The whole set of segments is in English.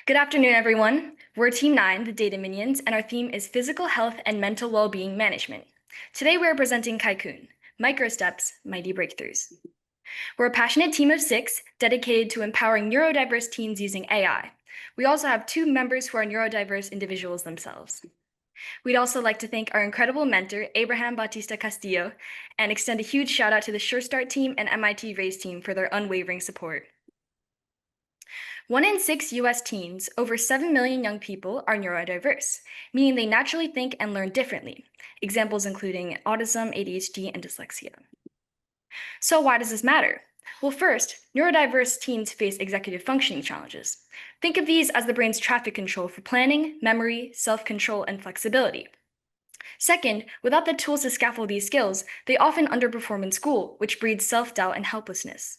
Good afternoon, everyone. We're Team 9, the Data Minions, and our theme is Physical Health and Mental Well-Being Management. Today, we're presenting Kaikoon, Micro Steps, Mighty Breakthroughs. We're a passionate team of 6 dedicated to empowering neurodiverse teens using AI. We also have 2 members who are neurodiverse individuals themselves. We'd also like to thank our incredible mentor, Abraham Bautista Castillo, and extend a huge shout out to the Sure Start team and MIT Race team for their unwavering support. 1 in 6 US teens, over 7 million young people, are neurodiverse, meaning they naturally think and learn differently, examples including autism, ADHD, and dyslexia. So why does this matter? Well, first, neurodiverse teens face executive functioning challenges. Think of these as the brain's traffic control for planning, memory, self-control, and flexibility. Second, without the tools to scaffold these skills, they often underperform in school, which breeds self-doubt and helplessness.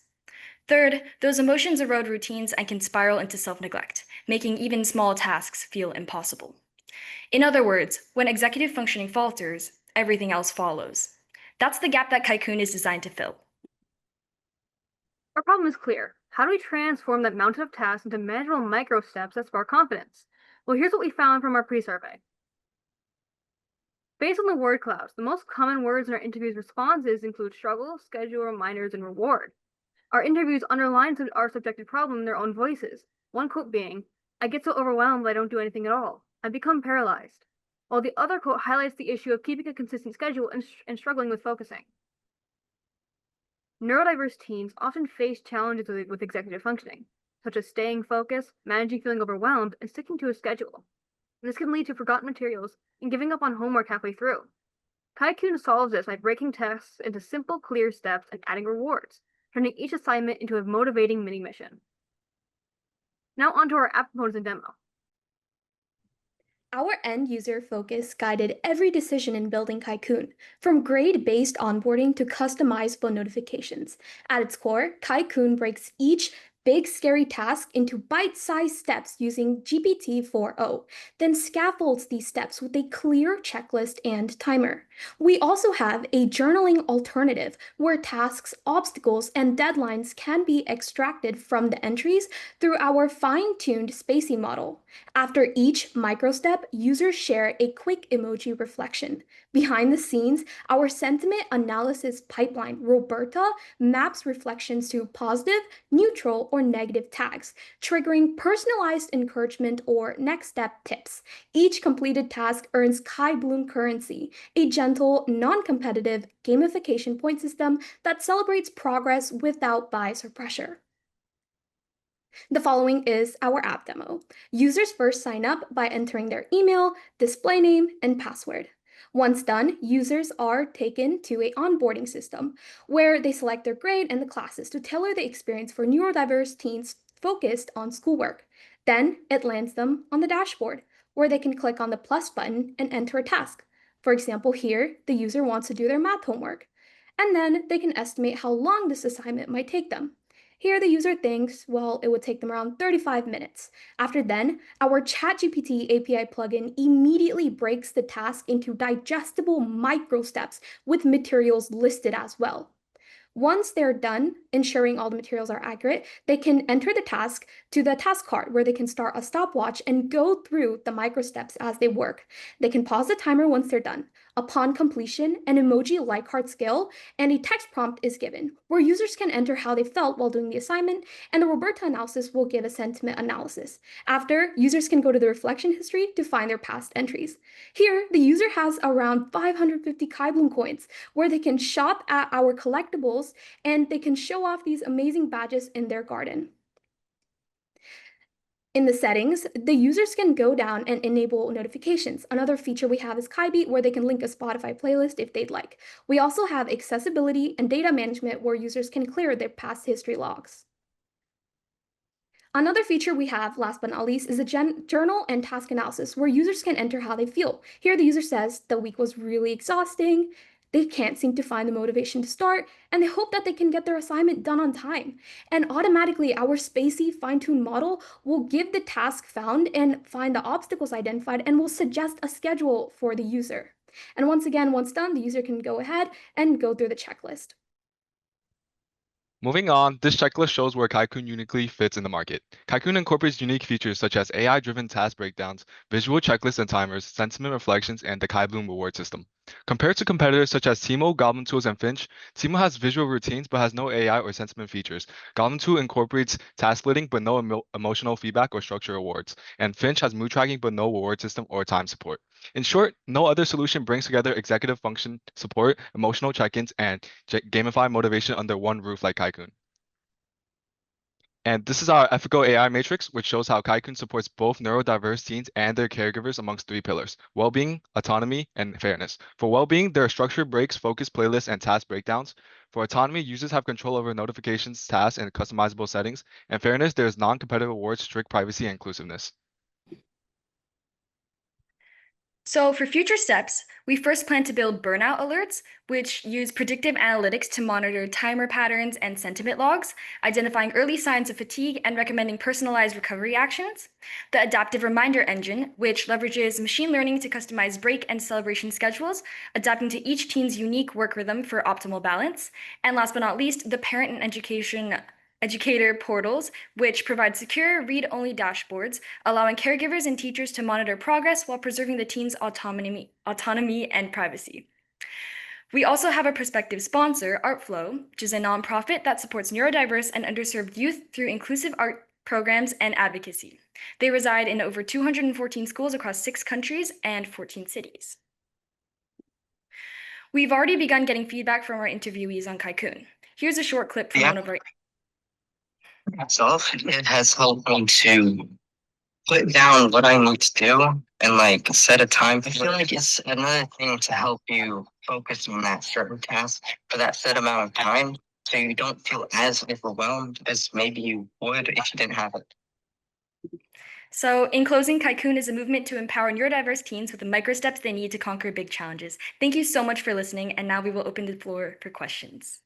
Third, those emotions erode routines and can spiral into self-neglect, making even small tasks feel impossible. In other words, when executive functioning falters, everything else follows. That's the gap that Kaikoon is designed to fill. Our problem is clear. How do we transform that mountain of tasks into manageable micro steps that spark confidence? Well, here's what we found from our pre-survey. Based on the word clouds, the most common words in our interviews responses include struggle, schedule, reminders, and reward. Our interviews underline our subjective problem in their own voices. One quote being, "I get so overwhelmed I don't do anything at all. I become paralyzed." While the other quote highlights the issue of keeping a consistent schedule and struggling with focusing. Neurodiverse teens often face challenges with executive functioning, such as staying focused, managing feeling overwhelmed, and sticking to a schedule. And this can lead to forgotten materials and giving up on homework halfway through. Kaikoon solves this by breaking tasks into simple, clear steps and adding rewards, turning each assignment into a motivating mini-mission. Now onto our app components and demo. Our end-user focus guided every decision in building Kaikoon, from grade-based onboarding to customizable notifications. At its core, Kaikoon breaks each big scary task into bite-sized steps using GPT-4o, then scaffolds these steps with a clear checklist and timer. We also have a journaling alternative where tasks, obstacles, and deadlines can be extracted from the entries through our fine-tuned spacing model. After each microstep, users share a quick emoji reflection. Behind the scenes, our sentiment analysis pipeline, Roberta, maps reflections to positive, neutral, or negative tags, triggering personalized encouragement or next step tips. Each completed task earns Kai Bloom currency, a gentle, non-competitive gamification point system that celebrates progress without bias or pressure. The following is our app demo. Users first sign up by entering their email, display name, and password. Once done, users are taken to an onboarding system where they select their grade and the classes to tailor the experience for neurodiverse teens focused on schoolwork. Then it lands them on the dashboard where they can click on the plus button and enter a task. For example, here, the user wants to do their math homework, and then they can estimate how long this assignment might take them. Here, the user thinks, well, it would take them around 35 minutes. After then, our ChatGPT API plugin immediately breaks the task into digestible micro steps with materials listed as well. Once they're done, ensuring all the materials are accurate, they can enter the task to the task card where they can start a stopwatch and go through the micro steps as they work. They can pause the timer once they're done. Upon completion, an emoji like heart scale and a text prompt is given, where users can enter how they felt while doing the assignment, and the Roberta analysis will give a sentiment analysis. After, users can go to the reflection history to find their past entries. Here, the user has around 550 Kai Bloom coins, where they can shop at our collectibles and they can show off these amazing badges in their garden. In the settings, the users can go down and enable notifications. Another feature we have is KaiBeat, where they can link a Spotify playlist if they'd like. We also have accessibility and data management, where users can clear their past history logs. Another feature we have, last but not least, is a journal and task analysis, where users can enter how they feel. Here, the user says the week was really exhausting, they can't seem to find the motivation to start, and they hope that they can get their assignment done on time. And automatically, our spacey fine-tuned model will give the task found and find the obstacles identified and will suggest a schedule for the user. And once again, once done, the user can go ahead and go through the checklist. Moving on, this checklist shows where Kaikoon uniquely fits in the market. Kaikoon incorporates unique features such as AI-driven task breakdowns, visual checklists and timers, sentiment reflections, and the Kai Bloom reward system. Compared to competitors such as Timo, Goblin Tools, and Finch, Timo has visual routines but has no AI or sentiment features. Goblin Tool incorporates task splitting but no emotional feedback or structure rewards. And Finch has mood tracking but no reward system or time support. In short, no other solution brings together executive function support, emotional check-ins, and gamify motivation under one roof like Kaikoon. And this is our ethical AI matrix, which shows how Kaikoon supports both neurodiverse teens and their caregivers amongst three pillars: well-being, autonomy, and fairness. For well-being, there are structured breaks, focus playlists, and task breakdowns. For autonomy, users have control over notifications, tasks, and customizable settings. And fairness, there is non-competitive rewards, strict privacy, and inclusiveness. So for future steps, we first plan to build burnout alerts, which use predictive analytics to monitor timer patterns and sentiment logs, identifying early signs of fatigue and recommending personalized recovery actions. The adaptive reminder engine, which leverages machine learning to customize break and celebration schedules, adapting to each teen's unique work rhythm for optimal balance. And last but not least, the parent and educator portals, which provide secure read-only dashboards, allowing caregivers and teachers to monitor progress while preserving the teen's autonomy and privacy. We also have a prospective sponsor, ArtFlow, which is a nonprofit that supports neurodiverse and underserved youth through inclusive art programs and advocacy. They reside in over 214 schools across 6 countries and 14 cities. We've already begun getting feedback from our interviewees on Kaikoon. Here's a short clip from one of our myself, it has helped me to put down what I need to do and like set a time. I feel like it's another thing to help you focus on that certain task for that set amount of time so you don't feel as overwhelmed as maybe you would if you didn't have it. So in closing, Kaikoon is a movement to empower neurodiverse teens with the micro steps they need to conquer big challenges. Thank you so much for listening, and now we will open the floor for questions.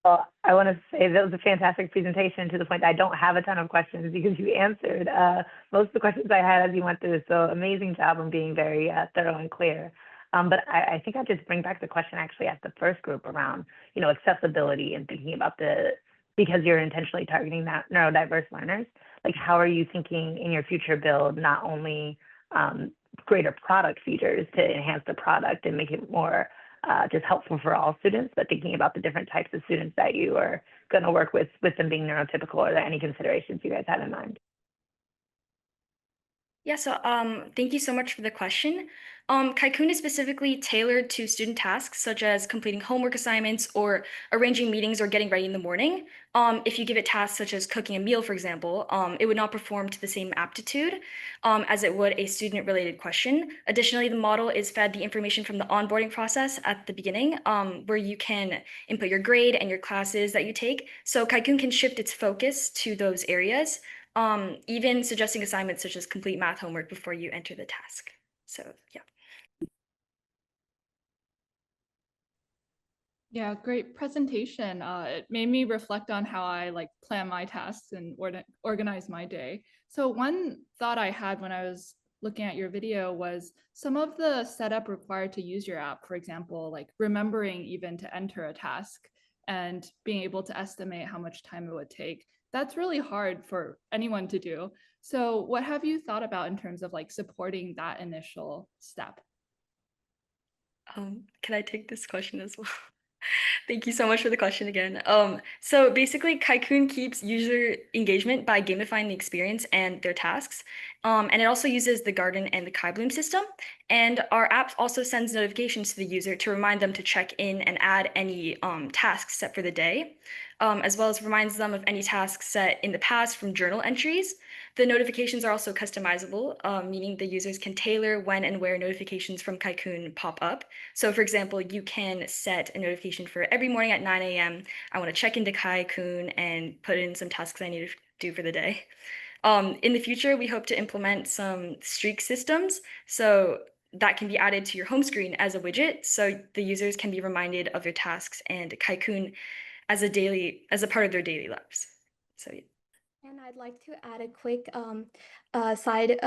Well, I want to say that was a fantastic presentation to the point that I don't have a ton of questions because you answered most of the questions I had as you went through. So amazing job on being very thorough and clear. But I think I'll just bring back the question actually at the first group around, accessibility and thinking about because you're intentionally targeting that neurodiverse learners, like how are you thinking in your future build, not only greater product features to enhance the product and make it more just helpful for all students, but thinking about the different types of students that you are going to work with them being neurotypical. Are there any considerations you guys have in mind? Yeah, so thank you so much for the question. Kaikoon is specifically tailored to student tasks such as completing homework assignments or arranging meetings or getting ready in the morning. If you give it tasks such as cooking a meal, for example, it would not perform to the same aptitude as it would a student-related question. Additionally, the model is fed the information from the onboarding process at the beginning, where you can input your grade and your classes that you take. So Kaikoon can shift its focus to those areas. Even suggesting assignments such as complete math homework before you enter the task. So yeah. Yeah, great presentation. It made me reflect on how I plan my tasks and organize my day. So one thought I had when I was looking at your video was some of the setup required to use your app, for example, like remembering even to enter a task and being able to estimate how much time it would take. That's really hard for anyone to do. So what have you thought about in terms of supporting that initial step? Can I take this question as well? Thank you so much for the question again. So basically, Kaikoon keeps user engagement by gamifying the experience and their tasks. And it also uses the Garden and the Kai Bloom system. And our app also sends notifications to the user to remind them to check in and add any tasks set for the day, as well as reminds them of any tasks set in the past from journal entries. The notifications are also customizable, meaning the users can tailor when and where notifications from Kaikoon pop up. So for example, you can set a notification for every morning at 9 a.m. I want to check into Kaikoon and put in some tasks I need to do for the day. In the future, we hope to implement some streak systems. So that can be added to your home screen as a widget, so the users can be reminded of their tasks and Kaikoon as a part of their daily lives. So yeah. And I'd like to add a quick side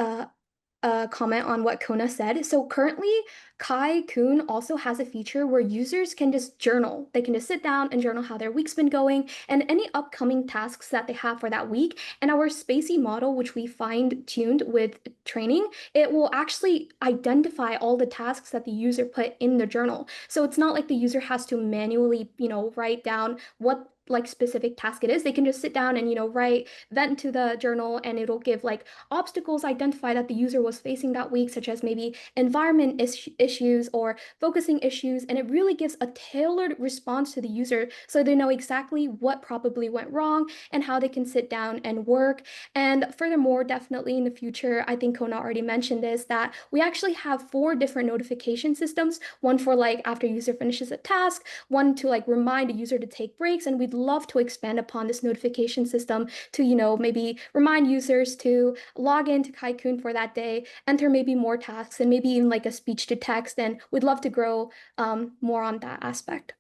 comment on what Kona said. So currently, Kaikoon also has a feature where users can just journal. They can just sit down and journal how their week's been going and any upcoming tasks that they have for that week. And our spacey model, which we fine-tuned with training, it will actually identify all the tasks that the user put in the journal. So it's not like the user has to manually, write down what like specific task it is. They can just sit down and, write that into the journal, and it'll give like obstacles identified that the user was facing that week, such as maybe environment issues or focusing issues. And it really gives a tailored response to the user so they know exactly what probably went wrong and how they can sit down and work. And furthermore, definitely in the future, I think Kona already mentioned this, that we actually have 4 different notification systems, one for like after user finishes a task, one to like remind a user to take breaks. And we'd love to expand upon this notification system to, maybe remind users to log into Kaikoon for that day, enter maybe more tasks, and maybe even like a speech to text. And we'd love to grow more on that aspect.